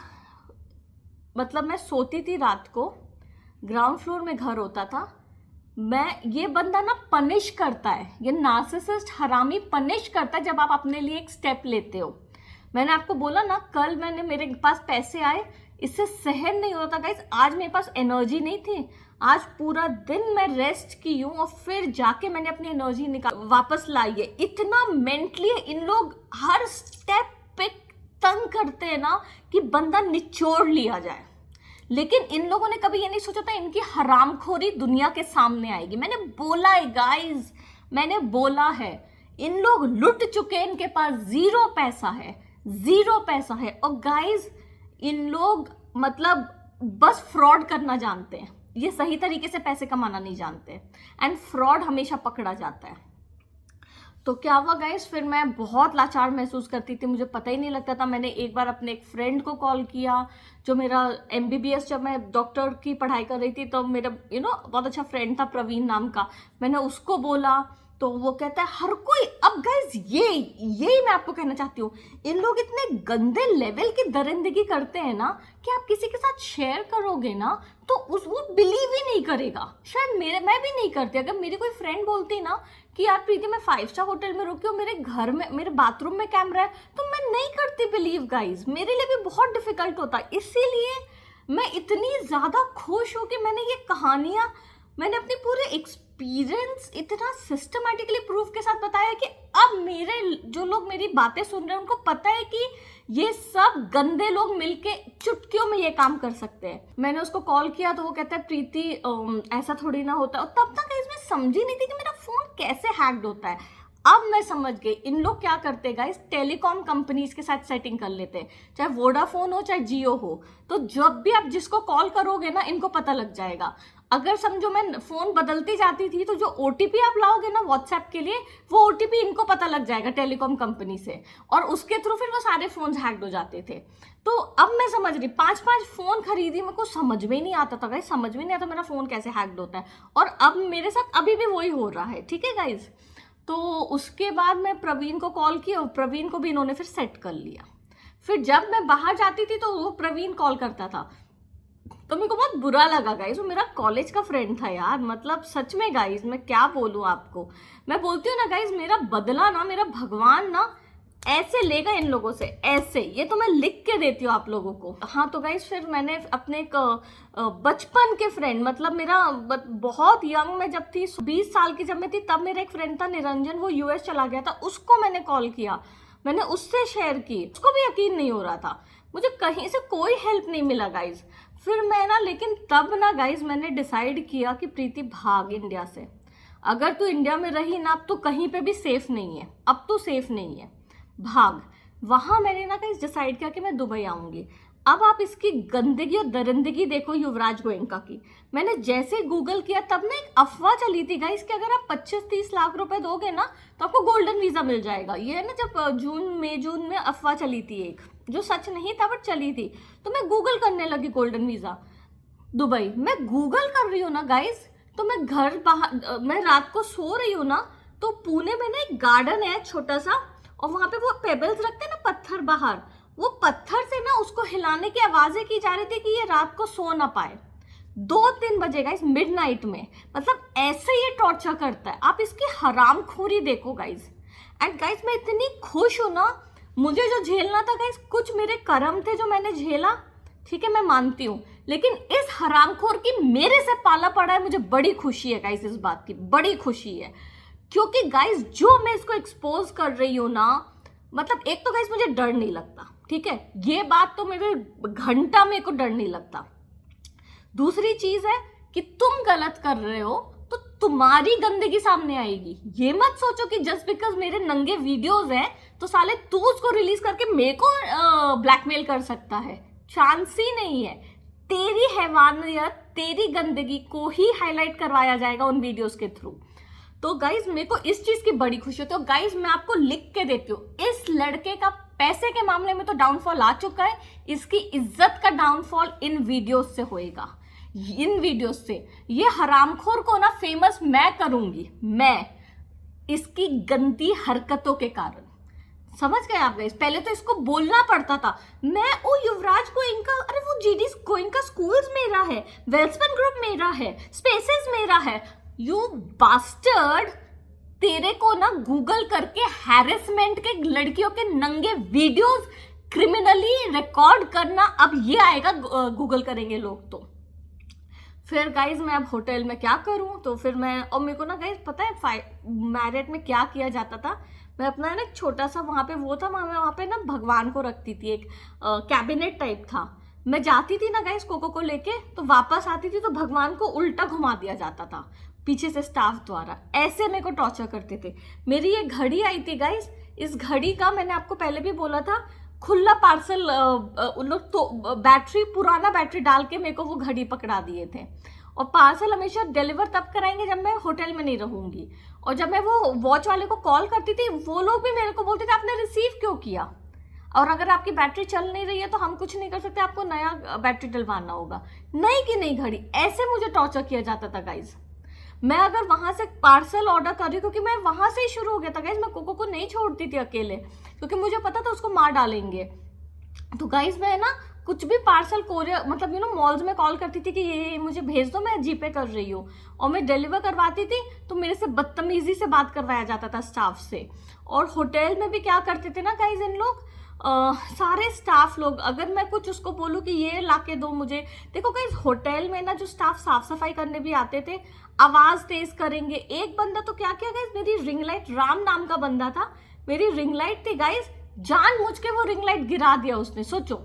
मतलब मैं सोती थी रात को, ग्राउंड फ्लोर में घर होता था। ये बंदा ना पनिश करता है, ये नार्सिसिस्ट हरामी पनिश करता है जब आप अपने लिए एक स्टेप लेते हो। मैंने आपको बोला ना, कल मेरे पास पैसे आए, इससे सहन नहीं होता गाइस। आज मेरे पास एनर्जी नहीं थी, आज पूरा दिन मैं रेस्ट की हूँ और फिर जाके मैंने अपनी एनर्जी वापस लाई है। इतना मेंटली इन लोग हर स्टेप पे तंग करते हैं ना कि बंदा निचोड़ लिया जाए। लेकिन इन लोगों ने कभी ये नहीं सोचा था इनकी हरामखोरी दुनिया के सामने आएगी। मैंने बोला है गाइस, मैंने बोला है, इन लोग लुट चुके हैं, इनके पास जीरो पैसा है, जीरो पैसा है। और गाइस इन लोग मतलब बस फ्रॉड करना जानते हैं, ये सही तरीके से पैसे कमाना नहीं जानते, एंड फ्रॉड हमेशा पकड़ा जाता है। तो क्या हुआ गाइस, फिर मैं बहुत लाचार महसूस करती थी, मुझे पता ही नहीं लगता था। मैंने एक बार अपने एक फ्रेंड को कॉल किया, जो मेरा MBBS, जब मैं डॉक्टर की पढ़ाई कर रही थी तो मेरा बहुत अच्छा फ्रेंड था, प्रवीण नाम का। मैंने उसको बोला तो वो कहता है हर कोई। अब गाइस यही मैं आपको कहना चाहती हूँ, इन लोग इतने गंदे लेवल की दरिंदगी करते हैं ना कि आप किसी के साथ शेयर करोगे ना तो वो बिलीव ही नहीं करेगा। शायद मैं भी नहीं करती। अगर मेरी कोई फ्रेंड बोलती ना कि यार प्रीति मैं 5 स्टार होटल में रुकी हूँ, मेरे घर में मेरे बाथरूम में कैमरा है, तो मैं नहीं करती बिलीव गाइज। मेरे लिए भी बहुत डिफिकल्ट होता है। इसीलिए मैं इतनी ज्यादा खुश हूँ कि मैंने ये कहानियां, मैंने अपनी पूरे एक्सपीरियंस इतना सिस्टमैटिकली प्रूफ के साथ बताया कि अब मेरे जो लोग मेरी बातें सुन रहे हैं उनको पता है कि ये सब गंदे लोग मिलके चुटकियों में ये काम कर सकते हैं। मैंने उसको कॉल किया तो वो कहता है प्रीति ऐसा थोड़ी ना होता है। और तब तक इसमें समझी नहीं थी कि मेरा फोन कैसे हैक्ड होता है। अब मैं समझ गई इन लोग क्या करते हैं गाइस, टेलीकॉम कंपनीज के साथ सेटिंग कर लेते हैं, चाहे वोडाफोन हो चाहे जियो हो। तो जब भी आप जिसको कॉल करोगे ना इनको पता लग जाएगा। अगर समझो मैं फोन बदलती जाती थी तो जो OTP आप लाओगे ना व्हाट्सएप के लिए, वो OTP इनको पता लग जाएगा टेलीकॉम कंपनी से, और उसके थ्रू फिर वो सारे फोन हैक्ड हो जाते थे। तो अब मैं समझ रही, 5 फोन खरीदी, मेरे को समझ में नहीं आता था गाइस, समझ में नहीं आता मेरा फोन कैसे हैक्ड होता है। और अब मेरे साथ अभी भी वही हो रहा है, ठीक है गाइस। तो उसके बाद मैं प्रवीण को कॉल किया और प्रवीण को भी इन्होंने फिर सेट कर लिया। फिर जब मैं बाहर जाती थी तो वो प्रवीण कॉल करता था, तो मेरे को बहुत बुरा लगा गाइस। वो मेरा कॉलेज का फ्रेंड था यार, मतलब सच में गाइस मैं क्या बोलूं आपको। मैं बोलती हूँ ना गाइस, मेरा बदला ना मेरा भगवान ना ऐसे लेगा इन लोगों से, ऐसे। ये तो मैं लिख के देती हूँ आप लोगों को। हाँ तो गाइस फिर मैंने अपने एक बचपन के फ्रेंड, मतलब मेरा बहुत यंग में जब थी, 20 साल की जब मैं थी, तब मेरा एक फ्रेंड था निरंजन, वो US चला गया था, उसको मैंने कॉल किया, मैंने उससे शेयर की, उसको भी यकीन नहीं हो रहा था, मुझे कहीं से कोई हेल्प नहीं मिला गाइज। फिर मैं ना, लेकिन तब ना गाइज मैंने डिसाइड किया कि प्रीति भाग इंडिया से। अगर तू इंडिया में रही ना, अब तो कहीं पे भी सेफ नहीं है, अब तो सेफ नहीं है, भाग। वहां मैंने ना गाइज डिसाइड किया कि मैं दुबई आऊंगी। अब आप इसकी गंदगी और दरिंदगी देखो युवराज गोयनका की। मैंने जैसे गूगल किया तब ना एक अफवाह चली थी गाइस कि अगर आप 25-30 लाख रुपए दोगे ना तो आपको गोल्डन वीजा मिल जाएगा। ये है ना, जब जून में अफवाह चली थी एक, जो सच नहीं था बट चली थी। तो मैं गूगल करने लगी गोल्डन वीजा दुबई। मैं गूगल कर रही हूँ ना गाइस, तो मैं रात को सो रही हूँ ना, तो पुणे में ना एक गार्डन है छोटा सा, और वहां पे वो पेबल्स रखते हैं ना, पत्थर बाहर, वो पत्थर से ना उसको हिलाने की आवाजें की जा रही थी कि ये रात को सो ना पाए। 2-3 बजे गाइस, मिडनाइट में, मतलब ऐसे ये टॉर्चर करता है। आप इसकी हरामखोरी देखो गाइस। एंड गाइस मैं इतनी खुश हूं ना, मुझे जो झेलना था गाइस, कुछ मेरे कर्म थे जो मैंने झेला, ठीक है मैं मानती हूँ, लेकिन इस हरामखोर की मेरे से पाला पड़ा है, मुझे बड़ी खुशी है गाइस, इस बात की बड़ी खुशी है। क्योंकि गाइस जो मैं इसको एक्सपोज कर रही हूँ ना, मतलब एक तो गाइस मुझे डर नहीं लगता, ठीक है, ये बात तो मेरे घंटा मेरे को डर नहीं लगता। दूसरी चीज है कि तुम गलत कर रहे हो तो तुम्हारी गंदगी सामने आएगी। ये मत सोचो कि जस्ट बिकॉज मेरे नंगे वीडियोस हैं तो साले तू उसको रिलीज करके मेरे को ब्लैकमेल कर सकता है, चांस ही नहीं है। तेरी हैवानियत, तेरी गंदगी को ही हाईलाइट करवाया जाएगा उन वीडियोस के थ्रू। तो गाइज मेरे को इस चीज की बड़ी खुशी होती है। तो गाइज मैं आपको लिख के देती हूँ, इस लड़के का पैसे के मामले में तो डाउनफॉल आ चुका है, इसकी इज्जत का डाउनफॉल इन वीडियोस से होएगा, इन वीडियोस से। ये हरामखोर को ना फेमस मैं करूंगी, मैं, इसकी गंदी हरकतों के कारण। समझ गए आप गाइस? पहले तो इसको बोलना पड़ता था, मैं ओ युवराज गोइंका, अरे वो जीडी गोइंका स्कूल्स मेरा है, वेल्सपन ग्रुप मेरा है, स्पेसेस मेरा है। यू बास्टर्ड, तेरे को ना गूगल करके हैरेसमेंट के लड़कियों के नंगे वीडियोस क्रिमिनली रिकॉर्ड करना, अब ये आएगा गूगल करेंगे लोग तो। फिर गाइज मैं अब होटल में क्या करूं, तो फिर मैं, और मेरे को ना गाइज पता है मैरियट में क्या किया जाता था, मैं अपना ना एक छोटा सा वहाँ पे वो था, मैं वहाँ पे ना भगवान को रखती थी, एक कैबिनेट टाइप था। मैं जाती थी ना गाइज कोको को लेके, तो वापस आती थी तो भगवान को उल्टा घुमा दिया जाता था पीछे से स्टाफ द्वारा। ऐसे मेरे को टॉर्चर करते थे। मेरी ये घड़ी आई थी गाइज, इस घड़ी का मैंने आपको पहले भी बोला था, खुला पार्सल उन लोग तो बैटरी, पुराना बैटरी डाल के मेरे को वो घड़ी पकड़ा दिए थे। और पार्सल हमेशा डिलीवर तब कराएंगे जब मैं होटल में नहीं रहूंगी। और जब मैं वो वॉच वाले को कॉल करती थी, वो लोग भी मेरे को बोलते थे आपने रिसीव क्यों किया, और अगर आपकी बैटरी चल नहीं रही है तो हम कुछ नहीं कर सकते, आपको नया बैटरी डलवाना होगा, नहीं कि नहीं घड़ी। ऐसे मुझे टॉर्चर किया जाता था गाइज। मैं अगर वहां से पार्सल ऑर्डर कर रही हूँ, क्योंकि मैं वहां से ही शुरू हो गया था गाइज, मैं कोको को नहीं छोड़ती थी अकेले, क्योंकि मुझे पता था उसको मार डालेंगे। तो गाइज मैं ना कुछ भी पार्सल कोरियर, मतलब मॉल्स में कॉल करती थी कि ये मुझे भेज दो, मैं जीपे कर रही हूँ, और मैं डिलीवर करवाती थी तो मेरे से बदतमीजी से बात करवाया जाता था स्टाफ से। और होटल में भी क्या करते थे ना गाइज इन लोग, सारे स्टाफ लोग, अगर मैं कुछ उसको बोलूँ कि ये लाके दो मुझे, देखो गाइज होटल में ना जो स्टाफ साफ सफाई करने भी आते थे, आवाज तेज करेंगे। एक बंदा तो क्या किया गाइज, मेरी रिंग लाइट, राम नाम का बंदा था, मेरी रिंग लाइट थी गाइज, जानबूझ के वो रिंग लाइट गिरा दिया उसने। सोचो,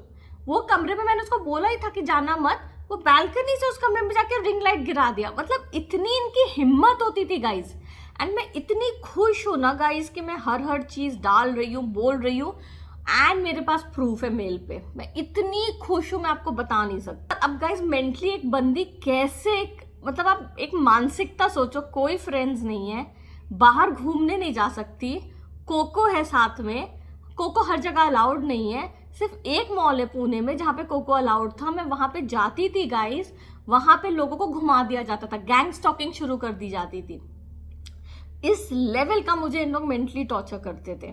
वो कमरे में मैंने उसको बोला ही था कि जाना मत, वो बैल्कनी से उस कमरे में जाके रिंग लाइट गिरा दिया। मतलब इतनी इनकी हिम्मत होती थी गाइज। एंड मैं इतनी खुश हूं ना गाइज कि मैं हर चीज डाल रही हूँ, बोल रही हूँ, एंड मेरे पास प्रूफ है मेल पे। मैं इतनी खुश हूं, मैं आपको बता नहीं सकता। अब गाइज मेंटली एक बंदी कैसे, मतलब आप एक मानसिकता सोचो, कोई फ्रेंड्स नहीं है, बाहर घूमने नहीं जा सकती, कोको है साथ में, कोको हर जगह अलाउड नहीं है, सिर्फ एक मॉल है पुणे में जहाँ पे कोको अलाउड था, मैं वहां पे जाती थी गाइस, वहां पे लोगों को घुमा दिया जाता था, गैंग स्टॉकिंग शुरू कर दी जाती थी। इस लेवल का मुझे इन लोग मेंटली टॉर्चर करते थे।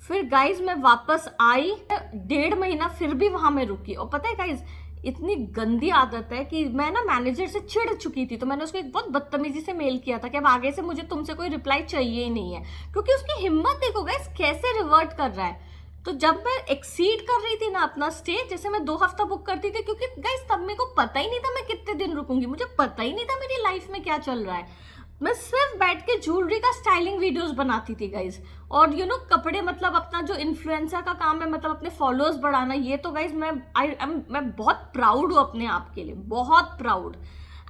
फिर गाइज मैं वापस आई, 1.5 महीना फिर भी वहां में रुकी। और पता है गाइज, इतनी गंदी आदत है कि मैं ना मैनेजर से चिढ़ चुकी थी, तो मैंने उसको एक बहुत बदतमीजी से मेल किया था कि अब आगे से मुझे तुमसे कोई रिप्लाई चाहिए ही नहीं है, क्योंकि उसकी हिम्मत देखो गाइज कैसे रिवर्ट कर रहा है। तो जब मैं एक्सीड कर रही थी ना अपना स्टे, जैसे मैं 2 हफ्ता बुक करती थी, क्योंकि गाइज तब मेरे को पता ही नहीं था मैं कितने दिन रुकूंगी, मुझे पता ही नहीं था मेरी लाइफ में क्या चल रहा है। मैं सिर्फ बैठ के ज्वेलरी का स्टाइलिंग वीडियोस बनाती थी गाइज। और कपड़े, मतलब अपना जो इन्फ्लुएंसर का काम है, मतलब अपने फॉलोअर्स बढ़ाना, ये तो गाइज मैं बहुत प्राउड हूँ अपने आप के लिए, बहुत प्राउड।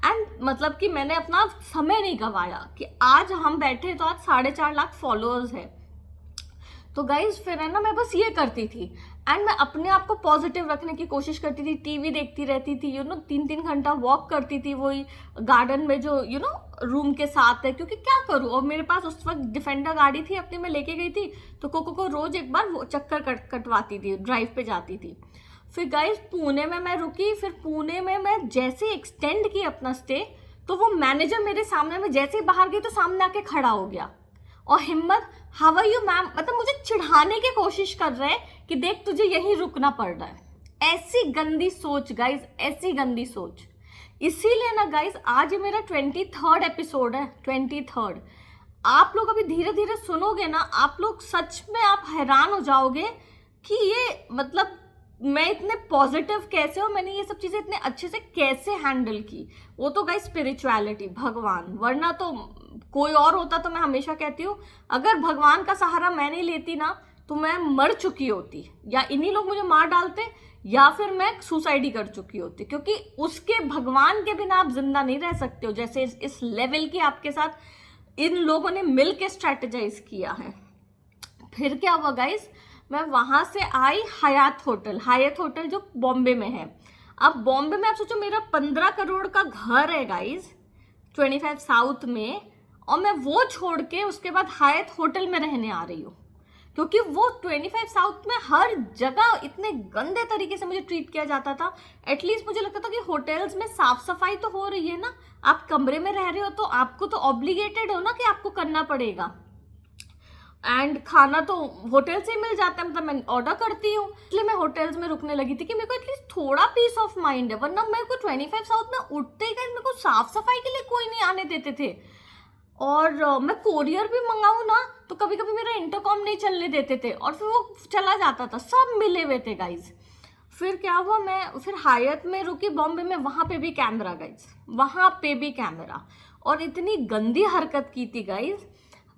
एंड मतलब कि मैंने अपना समय नहीं गवाया, कि आज हम बैठे तो आज 4.5 लाख फॉलोअर्स है। तो गाइज फिर है ना, मैं बस ये करती थी, एंड मैं अपने आप को पॉजिटिव रखने की कोशिश करती थी, टीवी देखती रहती थी, 3-3 घंटा वॉक करती थी वही गार्डन में जो रूम के साथ है, क्योंकि क्या करूँ। और मेरे पास उस वक्त डिफेंडर गाड़ी थी अपनी, मैं लेके गई थी, तो कोको को रोज एक बार वो चक्कर कटवाती थी, ड्राइव पे जाती थी। फिर गाइज पुणे में मैं रुकी, फिर पुणे में मैं जैसे एक्सटेंड की अपना स्टे, तो वो मैनेजर मेरे सामने, में जैसे ही बाहर गई तो सामने आके खड़ा हो गया, और हिम्मत, हाउ आर यू मैम, मतलब मुझे चिढ़ाने की कोशिश कर रहे हैं कि देख तुझे यहीं रुकना पड़ रहा है। ऐसी गंदी सोच गाइज, ऐसी गंदी सोच। इसीलिए ना गाइज आज ये मेरा 23rd एपिसोड है, 23rd। आप लोग अभी धीरे धीरे सुनोगे ना, आप लोग सच में आप हैरान हो जाओगे कि ये मतलब मैं इतने पॉजिटिव कैसे, और मैंने ये सब चीजें इतने अच्छे से कैसे हैंडल की। वो तो गाइज स्पिरिचुअलिटी, भगवान, वरना तो कोई और होता तो मैं हमेशा कहती हूँ, अगर भगवान का सहारा मैं नहीं लेती ना तो मैं मर चुकी होती, या इन्हीं लोग मुझे मार डालते, या फिर मैं सुसाइड ही कर चुकी होती, क्योंकि उसके भगवान के बिना आप जिंदा नहीं रह सकते हो, जैसे इस लेवल की आपके साथ इन लोगों ने मिल के स्ट्रेटेजाइज किया है। फिर क्या हुआ गाइज, मैं वहां से आई हयात होटल जो बॉम्बे में है। अब बॉम्बे में आप सोचो, मेरा 15 करोड़ का घर है गाइज, 25 साउथ में, और मैं वो छोड़ के उसके बाद हयात होटल में रहने आ रही हूँ, क्योंकि वो 25 साउथ में हर जगह इतने गंदे तरीके से मुझे ट्रीट किया जाता था। एटलीस्ट मुझे लगता था कि होटल्स में साफ सफाई तो हो रही है ना, आप कमरे में रह रहे हो तो आपको तो ऑब्लिगेटेड हो ना कि आपको करना पड़ेगा। एंड खाना तो होटल से ही मिल जाता है, मतलब मैं ऑर्डर करती हूँ, इसलिए मैं होटल्स में रुकने लगी थी कि मेरे को एटलीस्ट थोड़ा पीस ऑफ माइंड है। वरना मेरे को 25 साउथ में उठते ही मेरे को साफ सफाई के लिए कोई नहीं आने देते थे। और मैं कोरियर भी मंगाऊँ ना तो कभी कभी मेरा इंटरकॉम नहीं चलने देते थे और फिर वो चला जाता था, सब मिले हुए थे गाइज। फिर क्या हुआ, मैं फिर हायत में रुकी बॉम्बे में, वहां पे भी कैमरा गाइज, वहां पे भी कैमरा। और इतनी गंदी हरकत की थी गाइज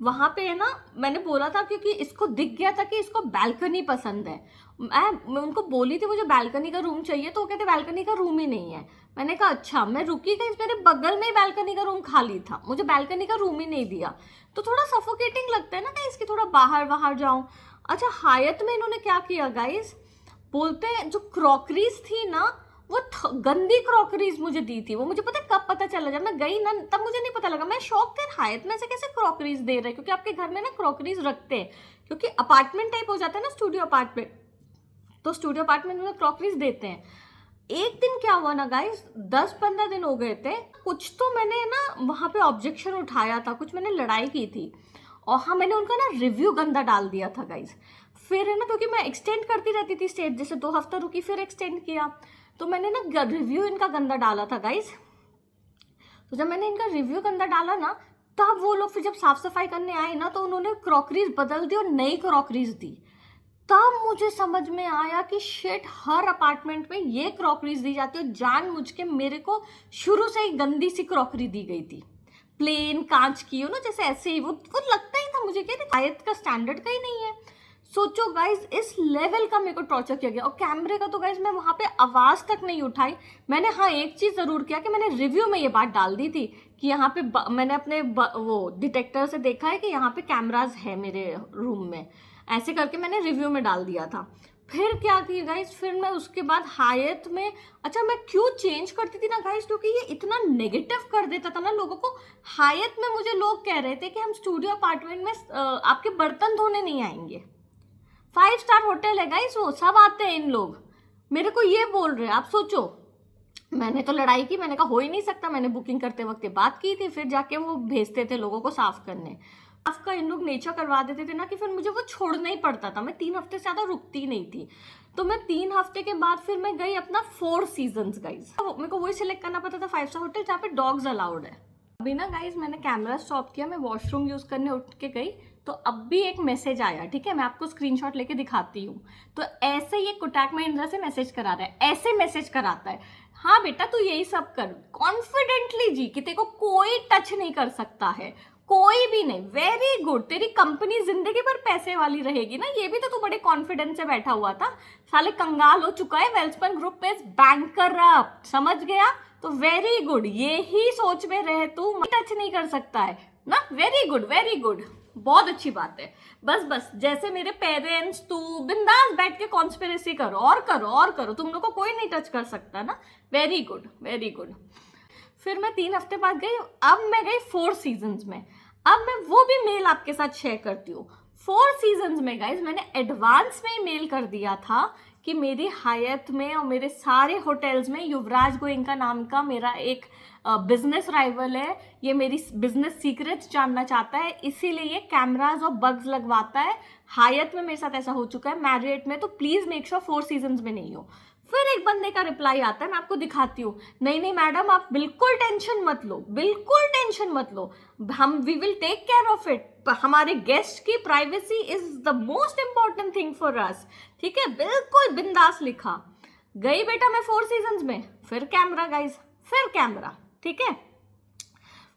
वहां पे, है ना, मैंने बोला था क्योंकि इसको दिख गया था कि इसको बैल्कनी पसंद है। मैं उनको बोली थी मुझे बैल्कनी का रूम चाहिए, तो वो कहते बैल्कनी का रूम ही नहीं है। मैंने कहा अच्छा, मैं रुकी गई, मेरे बगल में ही बैल्कनी का रूम खाली था, मुझे बैल्कनी का रूम ही नहीं दिया। तो थोड़ा सफोकेटिंग लगता है ना गाइस कि थोड़ा बाहर बाहर जाऊं। अच्छा, हायत में इन्होंने क्या किया गाइस, बोलते हैं जो क्रॉकरीज थी ना, वो गंदी क्रॉकरीज मुझे दी थी। वो मुझे पता है कब पता चला, जब मैं गई ना तब मुझे नहीं पता लगा। मैं शॉक थे, हायत में से कैसे क्रॉकरीज दे रहे, क्योंकि आपके घर में ना क्रॉकरीज रखते हैं, क्योंकि अपार्टमेंट टाइप हो जाता है ना, स्टूडियो अपार्टमेंट, तो स्टूडियो अपार्टमेंट में क्रॉकरीज देते हैं। एक दिन क्या हुआ ना गाइस, 10-15 दिन हो गए थे, कुछ तो मैंने ना वहां पे ऑब्जेक्शन उठाया था, कुछ मैंने लड़ाई की थी, और हाँ मैंने उनका ना रिव्यू गंदा डाल दिया था गाइस। फिर है ना, क्योंकि मैं एक्सटेंड करती रहती थी स्टेट, जैसे 2 हफ्ता रुकी फिर एक्सटेंड किया, तो मैंने ना रिव्यू इनका गंदा डाला था गाइस। तो जब मैंने इनका रिव्यू गंदा डाला ना, तब वो लोग फिर जब साफ सफाई करने आए ना, तो उन्होंने क्रॉकरीज बदल दी और नई क्रॉकरीज दी। तब मुझे समझ में आया कि शिट, हर अपार्टमेंट में ये क्रॉकरीज दी जाती है। जानबूझ के मेरे को शुरू से ही गंदी सी क्रॉकरी दी गई थी, प्लेन कांच की हो ना, जैसे ऐसे ही वो लगता ही था मुझे कि आयत का स्टैंडर्ड का ही नहीं है। सोचो गाइज, इस लेवल का मेरे को टॉर्चर किया गया। और कैमरे का तो गाइज मैं वहां पे आवाज तक नहीं उठाई। मैंने हाँ एक चीज जरूर किया कि मैंने रिव्यू में ये बात डाल दी थी कि यहाँ पे मैंने अपने वो डिटेक्टर से देखा है कि यहाँ पे कैमराज है मेरे रूम में, ऐसे करके मैंने रिव्यू में डाल दिया था। फिर क्या किया गाइज, फिर मैं उसके बाद हायत में, अच्छा मैं क्यों चेंज करती थी ना गाइज, क्योंकि ये इतना नेगेटिव कर देता था ना लोगों को। हायत में मुझे लोग कह रहे थे कि हम स्टूडियो अपार्टमेंट में आपके बर्तन धोने नहीं आएंगे। 5 स्टार होटल है गाइस, वो सब आते हैं इन लोग, मेरे को ये बोल रहे हैं। आप सोचो, मैंने तो लड़ाई की, मैंने कहा हो ही नहीं सकता। मैंने बुकिंग करते वक्त बात की थी, फिर जाके वो भेजते थे लोगों को साफ करने। साफ का इन लोग नेचर करवा देते थे ना कि फिर मुझे वो छोड़ना ही पड़ता था। मैं 3 हफ्ते से ज्यादा रुकती नहीं थी, तो मैं 3 हफ्ते के बाद फिर मैं गई अपना 4 सीजन्स गाइस। मेरे को वही सिलेक्ट करना पड़ता था 5 स्टार होटल जहाँ पे डॉग्स अलाउड है। अभी ना गाइस मैंने कैमरा स्टॉप किया, मैं वॉशरूम यूज करने उठ के गई, तो अब भी एक मैसेज आया, ठीक है, मैं आपको स्क्रीनशॉट लेके दिखाती हूँ। तो ऐसे ये कोटक महिंद्रा से मैसेज करा रहा है, ऐसे मैसेज कराता है, हाँ बेटा तू यही सब कर कॉन्फिडेंटली जी, कि तेरे को कोई टच नहीं कर सकता है, कोई भी नहीं। वेरी गुड, तेरी कंपनी जिंदगी भर पैसे वाली रहेगी ना। ये भी तो तू बड़े कॉन्फिडेंस से बैठा हुआ था, साले कंगाल हो चुका है, वेल्सपन ग्रुप इज बैंकरप्ट, समझ गया? तो वेरी गुड, ये ही सोच में रहे तू, टच नहीं कर सकता है ना। वेरी गुड, वेरी गुड, बहुत अच्छी बात है। बस बस जैसे मेरे पेरेंट्स, तू बिंदास बैठ के कॉन्स्पिरेसी करो और करो और करो, तुम लोग को कोई नहीं टच कर सकता ना। Very good, very good. फिर मैं 3 हफ्ते बाद गई, अब मैं गई 4 सीजन्स में। अब मैं वो भी मेल आपके साथ शेयर करती हूँ। 4 सीजन्स में गाइज मैंने एडवांस में ही मेल कर दिया था कि मेरी हायत में और मेरे सारे होटल्स में युवराज गोयनका नाम का मेरा एक बिजनेस राइवल है, ये मेरी बिजनेस सीक्रेट्स जानना चाहता है, इसीलिए ये कैमराज और बग्स लगवाता है। हायत में मेरे साथ ऐसा हो चुका है, मैरियट में, तो प्लीज मेक श्योर 4 सीजन्स में नहीं हो। फिर एक बंदे का रिप्लाई आता है, मैं आपको दिखाती हूँ। नहीं नहीं मैडम, आप बिल्कुल टेंशन मत लो, बिल्कुल टेंशन मत लो, हम we will take care of it. हमारे गेस्ट की privacy is the most important thing for us, ठीक है, बिल्कुल बिंदास लिखा। गई बेटा मैं 4 सीजन्स में, फिर कैमरा गाइज, फिर कैमरा, ठीक है।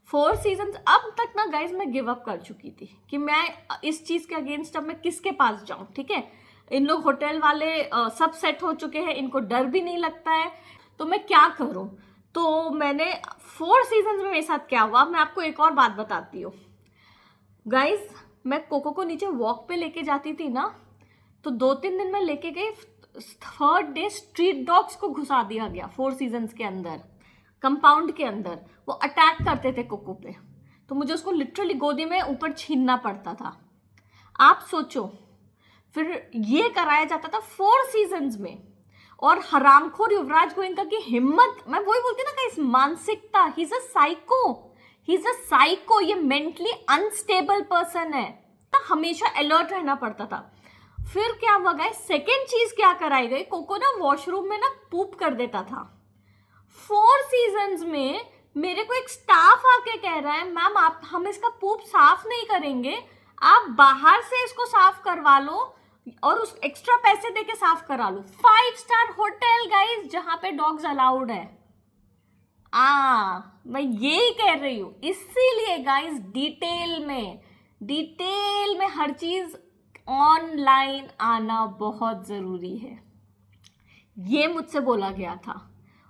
4 सीजन्स, अब तक ना गाइज मैं गिव अप कर चुकी थी कि मैं इस चीज के अगेंस्ट अब मैं किसके पास जाऊं, ठीक है। इन लोग होटल वाले सब सेट हो चुके हैं, इनको डर भी नहीं लगता है, तो मैं क्या करूं। तो मैंने 4 सीजन्स में मेरे साथ क्या हुआ, मैं आपको एक और बात बताती हूँ गाइज। मैं कोको को नीचे वॉक पे लेके जाती थी ना, तो 2-3 दिन में लेके गई, 3rd डे स्ट्रीट डॉग्स को घुसा दिया गया 4 सीजन्स के अंदर, कंपाउंड के अंदर। वो अटैक करते थे कोको पे, तो मुझे उसको लिटरली गोदी में ऊपर छीनना पड़ता था। आप सोचो, फिर ये कराया जाता था 4 सीजन्स में। और हरामखोर युवराज गोयनका की हिम्मत, मैं वही बोलती ना कि इस मानसिकता, he is a psycho, he is a psycho, ये मेंटली अनस्टेबल पर्सन है। ना हमेशा अलर्ट रहना पड़ता था। फिर क्या हुआ गाइस, सेकेंड चीज क्या कराई गई, कोको ना वॉशरूम में ना पूप कर देता था। 4 सीजन्स में मेरे को एक स्टाफ आके कह रहा है मैम आप हम इसका पूप साफ नहीं करेंगे, आप बाहर से इसको साफ करवा लो और उस एक्स्ट्रा पैसे देके साफ करा लो। 5 स्टार होटल गाइस जहां पे डॉग्स अलाउड है। मैं यही कह रही हूं, इसीलिए गाइस डिटेल में हर चीज ऑनलाइन आना बहुत जरूरी है। ये मुझसे बोला गया था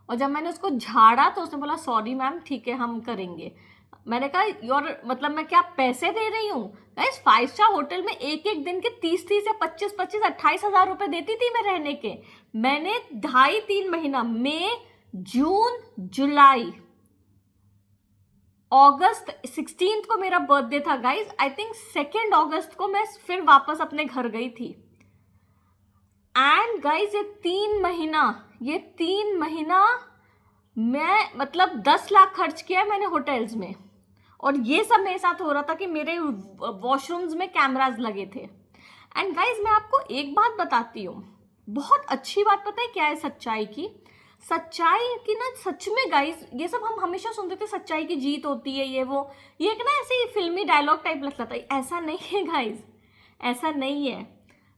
और जब मैंने उसको झाड़ा तो उसने बोला सॉरी मैम, ठीक है हम करेंगे। मैंने कहा योर मतलब मैं क्या पैसे दे रही हूँ गाइस? 5 स्टार होटल में एक एक दिन के 30 या 25 28 हजार रुपए देती थी मैं रहने के। मैंने 2.5-3 महीना, मई जून जुलाई अगस्त 16 को मेरा बर्थडे था गाइस, आई थिंक 2 अगस्त को मैं फिर वापस अपने घर गई थी। एंड गाइस ये 3 महीना मैं मतलब 10 लाख खर्च किया मैंने होटल्स में, और ये सब मेरे साथ हो रहा था कि मेरे वॉशरूम्स में कैमरास लगे थे। एंड गाइस मैं आपको एक बात बताती हूँ, बहुत अच्छी बात पता है क्या है सच्चाई की ना, सच में गाइस ये सब हम हमेशा सुनते थे सच्चाई की जीत होती है ये एक ना ऐसे ही फिल्मी डायलॉग टाइप लगता था। ऐसा नहीं है गाइस, ऐसा नहीं है।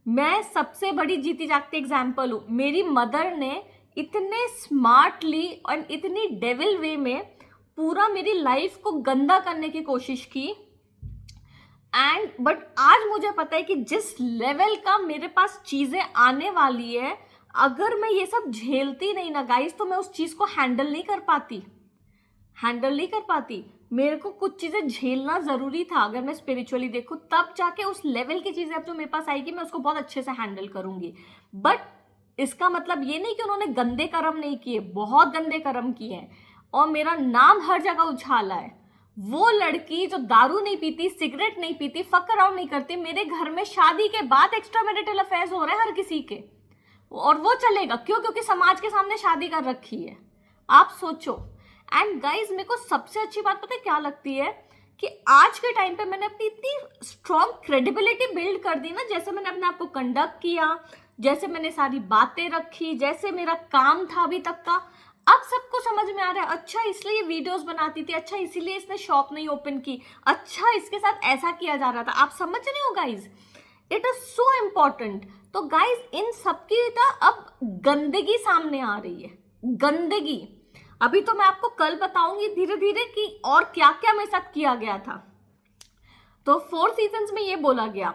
मैं सबसे बड़ी जीती जागती एग्जाम्पल हूँ। मेरी मदर ने इतने स्मार्टली और इतनी डेविल वे में पूरा मेरी लाइफ को गंदा करने की कोशिश की। बट आज मुझे पता है कि जिस लेवल का मेरे पास चीजें आने वाली है, अगर मैं ये सब झेलती नहीं ना गाइस तो मैं उस चीज को हैंडल नहीं कर पाती। मेरे को कुछ चीजें झेलना जरूरी था। अगर मैं स्पिरिचुअली देखूं तब जाके उस लेवल की चीजें अब जो मेरे पास आएगी मैं उसको बहुत अच्छे से हैंडल करूंगी। बट इसका मतलब ये नहीं कि उन्होंने गंदे कर्म नहीं किए, बहुत गंदे कर्म किए हैं और मेरा नाम हर जगह उछाला है। वो लड़की जो दारू नहीं पीती, सिगरेट नहीं पीती, फक अराउंड नहीं करती, मेरे घर में शादी के बाद एक्स्ट्रा मैरिटल अफेयर्स हो रहे हैं हर किसी के, और वो चलेगा क्यों? क्योंकि समाज के सामने शादी कर रखी है। आप सोचो। एंड गाइज मेरे को सबसे अच्छी बात पता है क्या लगती है कि आज के टाइम पे मैंने अपनी इतनी स्ट्रॉन्ग क्रेडिबिलिटी बिल्ड कर दी ना, जैसे मैंने अपने आप को कंडक्ट किया, जैसे मैंने सारी बातें रखी, जैसे मेरा काम था अभी तक का, अब सबको समझ में आ रहा है। अच्छा इसलिए ये वीडियोस बनाती थी, अच्छा इसीलिए इसने शॉप नहीं ओपन की, अच्छा इसके साथ ऐसा किया जा रहा था। आप समझ रहे हो guys, it is so important. तो गाइज इन सबकी ना अब गंदगी सामने आ रही है, गंदगी। अभी तो मैं आपको कल बताऊंगी धीरे धीरे कि और क्या क्या मेरे साथ किया गया था। तो 4 सीजन्स में ये बोला गया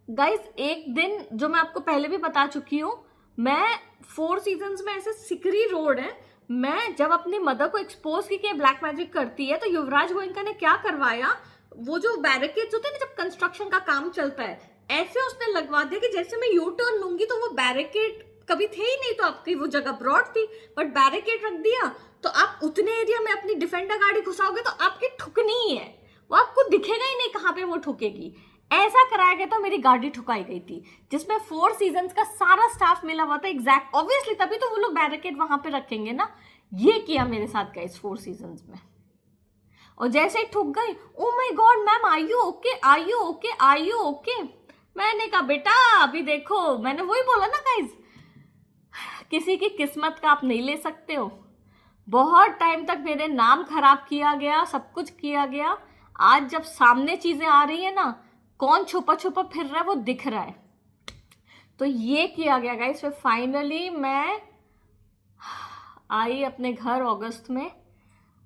गाइज, एक दिन जो मैं आपको पहले भी बता चुकी हूँ, मैं 4 सीजन्स में ऐसे सिकरी रोड है, मैं जब अपनी मदर को एक्सपोज की कि ब्लैक मैजिक करती है, तो युवराज गोयनका ने क्या करवाया, वो जो बैरिकेड्स होते हैं ना जब कंस्ट्रक्शन का काम चलता है, ऐसे उसने लगवा दिया कि जैसे मैं यू टर्न लूंगी तो वो बैरिकेड कभी थे ही नहीं, तो आपकी वो जगह ब्रॉड थी, बट बैरिकेड रख दिया तो आप उतने एरिया में अपनी डिफेंडर गाड़ी घुसाओगे तो आपकी ठुकनी ही है, वो आपको दिखेगा ही नहीं कहाँ पे वो ठुकेगी। ऐसा कराया गया था, मेरी गाड़ी ठुकाई गई थी, जिसमें 4 सीजन्स का सारा स्टाफ मिला हुआ था एग्जैक्ट, ऑब्वियसली तभी तो वो लोग बैरिकेड वहां पे रखेंगे ना। ये किया मेरे साथ गाइस 4 सीजन्स में, और जैसे ही ठुक गई, oh my god ma'am are you okay. मैंने कहा बेटा अभी देखो, मैंने वही बोला ना गाइस, किसी की किस्मत का आप नहीं ले सकते हो। बहुत टाइम तक मेरे नाम खराब किया गया, सब कुछ किया गया। आज जब सामने चीजें आ रही है ना, कौन छुपा छुपा फिर रहा है वो दिख रहा है। तो ये किया गया गाइस। फिर फाइनली मैं आई अपने घर अगस्त में,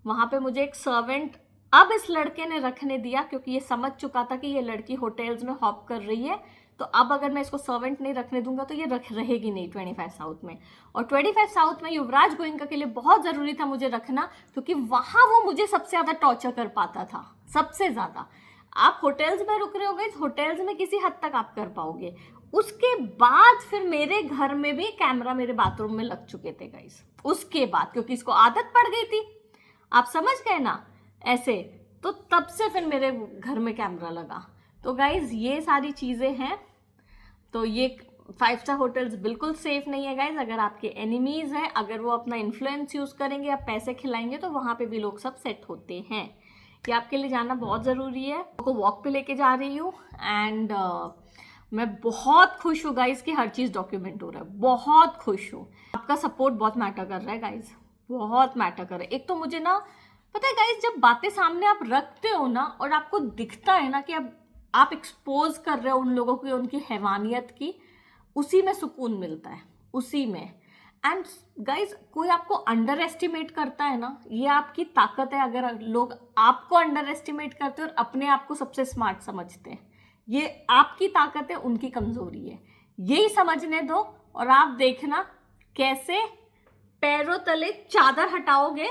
वहां पे मुझे एक सर्वेंट अब इस लड़के ने रखने दिया, क्योंकि ये समझ चुका था कि ये लड़की होटल्स में हॉप कर रही है, तो अब अगर मैं इसको सर्वेंट नहीं रखने दूंगा तो ये रहेगी नहीं 25 साउथ में। और 25 साउथ में युवराज गोयनका के लिए बहुत जरूरी था मुझे रखना, क्योंकि वहां वो मुझे सबसे ज्यादा टॉर्चर कर पाता था, सबसे ज्यादा। आप होटल्स में रुक रहे हो गए, होटल्स में किसी हद तक आप कर पाओगे। उसके बाद फिर मेरे घर में भी कैमरा मेरे बाथरूम में लग चुके थे गाइस, उसके बाद, क्योंकि इसको आदत पड़ गई थी, आप समझ गए ना ऐसे। तो तब से फिर मेरे घर में कैमरा लगा। तो गाइज ये सारी चीज़ें हैं। तो ये 5 स्टार होटल्स बिल्कुल सेफ नहीं है गाइज। अगर आपके एनिमीज हैं, अगर वो अपना इन्फ्लुएंस यूज करेंगे या पैसे खिलाएंगे, तो वहां पे भी लोग सब सेट होते हैं। कि आपके लिए जानना बहुत ज़रूरी है। आपको वॉक पे लेके जा रही हूँ एंड मैं बहुत खुश हूँ गाइज कि हर चीज़ डॉक्यूमेंट हो रहा है, बहुत खुश हूँ। आपका सपोर्ट बहुत मैटर कर रहा है गाइज, बहुत मैटर कर रहा है। एक तो मुझे ना पता है गाइज, जब बातें सामने आप रखते हो ना और आपको दिखता है ना कि आप एक्सपोज कर रहे हो उन लोगों की, उनकी हैवानियत की, उसी में सुकून मिलता है, उसी में। एंड गाइज कोई आपको अंडर एस्टिमेट करता है ना, ये आपकी ताकत है। अगर लोग आपको अंडर एस्टिमेट करते हैं और अपने आप को सबसे स्मार्ट समझते हैं, ये आपकी ताकत है, उनकी कमजोरी है। यही समझने दो और आप देखना कैसे पैरों तले चादर हटाओगे,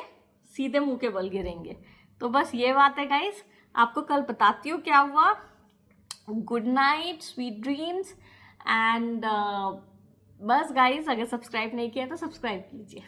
सीधे मुंह के बल गिरेंगे। तो बस ये बात है गाइज, आपको कल बताती हूँ क्या हुआ। Good night, sweet dreams and बस गाइज, अगर सब्सक्राइब नहीं किया तो सब्सक्राइब कीजिए।